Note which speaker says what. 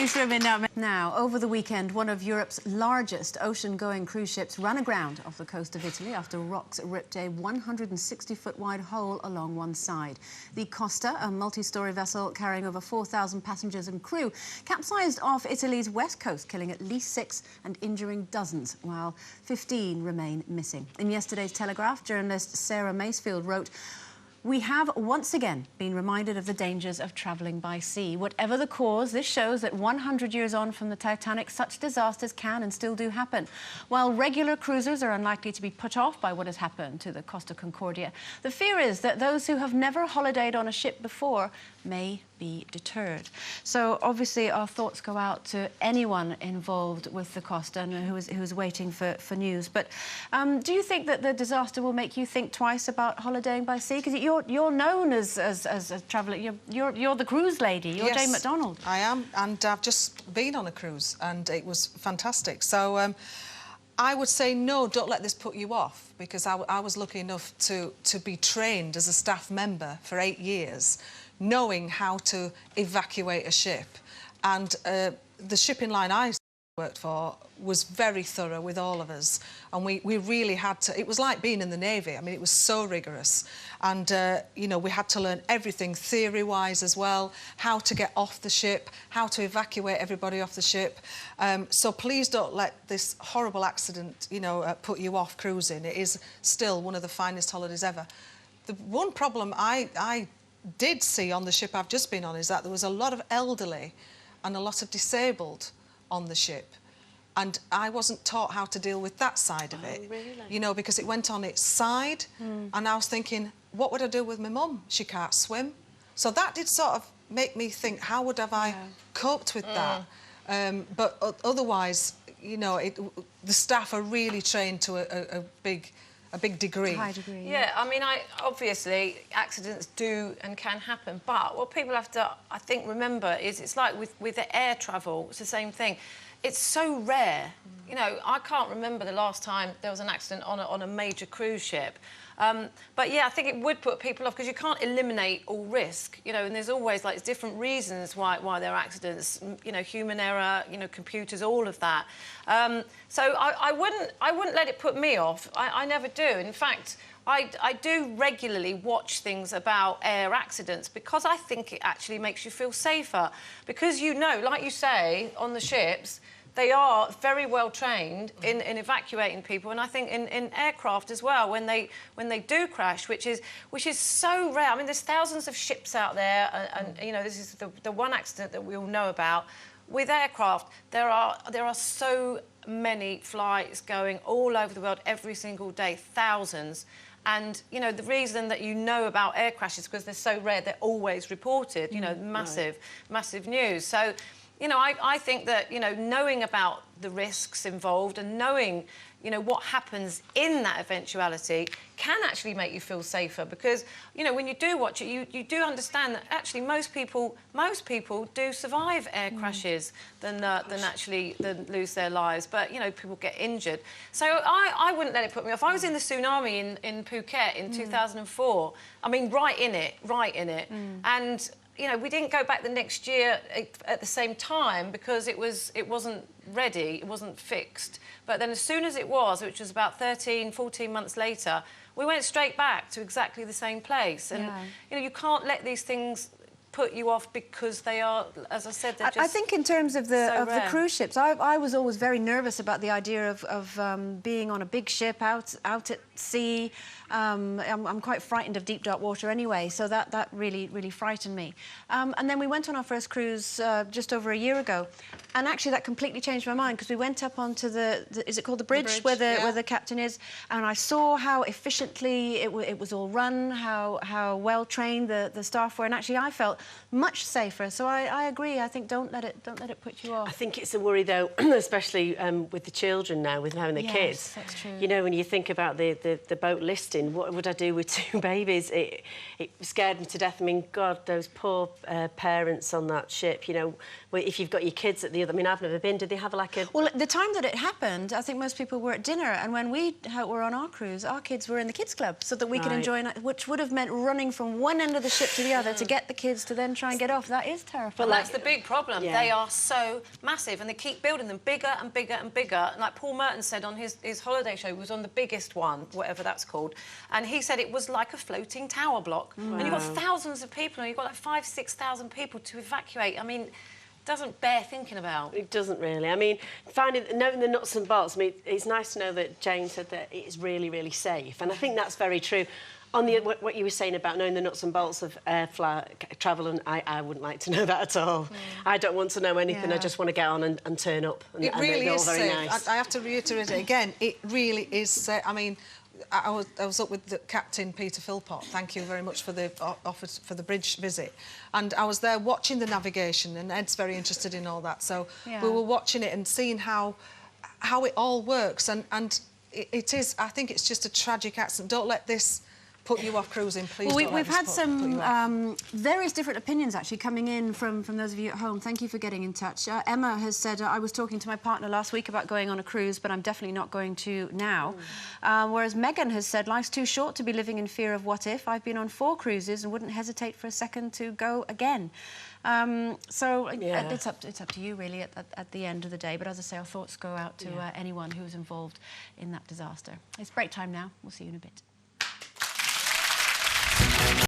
Speaker 1: Lisa, I'm in now. Now, over the weekend, one of Europe's largest ocean-going cruise ships ran aground off the coast of Italy after rocks ripped a 160-foot-wide hole along one side. The Costa, a multi-storey vessel carrying over 4,000 passengers and crew, capsized off Italy's west coast, killing at least 6 and injuring dozens, while 15 remain missing. In yesterday's Telegraph, journalist Sarah Macefield wrote, "We have once again been reminded of the dangers of travelling by sea. Whatever the cause, this shows that 100 years on from the Titanic, such disasters can and still do happen. While regular cruisers are unlikely to be put off by what has happened to the Costa Concordia, the fear is that those who have never holidayed on a ship before may be deterred." So obviously our thoughts go out to anyone involved with the Costa and who is waiting for news. But do you think that the disaster will make you think twice about holidaying by sea? Because you're known as a traveller. You're the cruise lady. You're
Speaker 2: Yes,
Speaker 1: Jane McDonald.
Speaker 2: I am, and I've just been on a cruise and it was fantastic. So I would say no, don't let this put you off, because I was lucky enough to be trained as a staff member for 8 years, knowing how to evacuate a ship. And the shipping line I worked for was very thorough with all of us, and we really had to. It was like being in the Navy. I mean, it was so rigorous, and you know, we had to learn everything theory-wise as well, how to get off the ship, how to evacuate everybody off the ship. So please don't let this horrible accident, you know, put you off cruising. It is still one of the finest holidays ever. The one problem I did see on the ship I've just been on is that there was a lot of elderly and a lot of disabled on the ship, and I wasn't taught how to deal with that side of it.
Speaker 3: Really?
Speaker 2: You know, because it went on its side, and I was thinking, what would I do with my mum? She can't swim. So that did sort of make me think, how would have I coped with that? But otherwise, you know, the staff are really trained to a big degree.
Speaker 1: High degree.
Speaker 3: Yeah, I mean, obviously accidents do and can happen, but what people have to, I think, remember is it's like with the air travel, it's the same thing. It's so rare. You know, I can't remember the last time there was an accident on a major cruise ship. But yeah, I think it would put people off because you can't eliminate all risk, you know, and there's always like different reasons why there are accidents, you know, human error, you know, computers, all of that. So I wouldn't let it put me off. I never do. In fact, I do regularly watch things about air accidents because I think it actually makes you feel safer. Because, you know, like you say, on the ships, they are very well trained in evacuating people, and I think in aircraft as well, when they do crash, which is so rare. I mean, there's thousands of ships out there, and you know, this is the one accident that we all know about. With aircraft, there are so many flights going all over the world every single day, thousands. And, you know, the reason that you know about air crashes is because they're so rare, they're always reported, you know, massive news. So, you know, I think that, you know, knowing about the risks involved and knowing, you know, what happens in that eventuality can actually make you feel safer because, you know, when you do watch it, you do understand that actually most people do survive air crashes than lose their lives. But, you know, people get injured. So I wouldn't let it put me off. I was in the tsunami in Phuket in 2004. I mean, right in it. And you know, we didn't go back the next year at the same time because it wasn't ready, it wasn't fixed. But then as soon as it was, which was about 13, 14 months later, we went straight back to exactly the same place. And, you know, you can't let these things put you off because they are, as I said, they're just
Speaker 1: I think in terms of the cruise ships, I was always very nervous about the idea of being on a big ship out at sea. I'm quite frightened of deep dark water anyway, so that really frightened me. And then we went on our first cruise just over a year ago, and actually that completely changed my mind because we went up onto the is it called the bridge, where the captain is, and I saw how efficiently it was all run, how well trained the staff were, and actually I felt much safer. So I agree. I think don't let it put you off.
Speaker 4: I think it's a worry though, especially with the children now, with having the kids.
Speaker 1: That's true.
Speaker 4: You know, when you think about the boat listing, what would I do with 2 babies? It scared me to death. I mean, God, those poor parents on that ship. You know, if you've got your kids at the other. I mean, I've never been. Did they have like a?
Speaker 1: Well, the time that it happened, I think most people were at dinner, and when we were on our cruise, our kids were in the kids club, so that we could enjoy, which would have meant running from one end of the ship to the other to get the kids to then try and get off. That is terrifying.
Speaker 3: But that's the big problem.
Speaker 4: Yeah.
Speaker 3: They are so massive, and they keep building them bigger and bigger and bigger. Like Paul Merton said on his holiday show, he was on the biggest one, whatever that's called, and he said it was like a floating tower block.
Speaker 4: Wow.
Speaker 3: And you've got thousands of people, and you've got like 5,000-6,000 people to evacuate. I mean, doesn't bear thinking about.
Speaker 4: It doesnknowing really. I mean, knowing the nuts and bolts, I mean, it's nice to know that Jane said that it is really, really safe, and I think that's very true. On what you were saying about knowing the nuts and bolts of air travel, and I wouldn't like to know that at all. I don't want to know anything.
Speaker 1: Yeah.
Speaker 4: I just want to get on and turn up. And,
Speaker 2: It really
Speaker 4: they're all
Speaker 2: is
Speaker 4: very
Speaker 2: safe.
Speaker 4: nice.
Speaker 2: I have to reiterate it again. It really is safe. I mean, I was up with the Captain Peter Philpott. Thank you very much for the offer for the bridge visit. And I was there watching the navigation, and Ed's very interested in all that. So we were watching it and seeing how it all works. And it is. I think it's just a tragic accident. Don't let this put you off cruising, please.
Speaker 1: Well, we've had some various different opinions actually coming in from those of you at home. Thank you for getting in touch. Emma has said, I was talking to my partner last week about going on a cruise, but I'm definitely not going to now. Whereas Megan has said, life's too short to be living in fear of what if. I've been on 4 cruises and wouldn't hesitate for a second to go again. It's up to you really at the end of the day. But as I say, our thoughts go out to anyone who was involved in that disaster. It's break time now. We'll see you in a bit.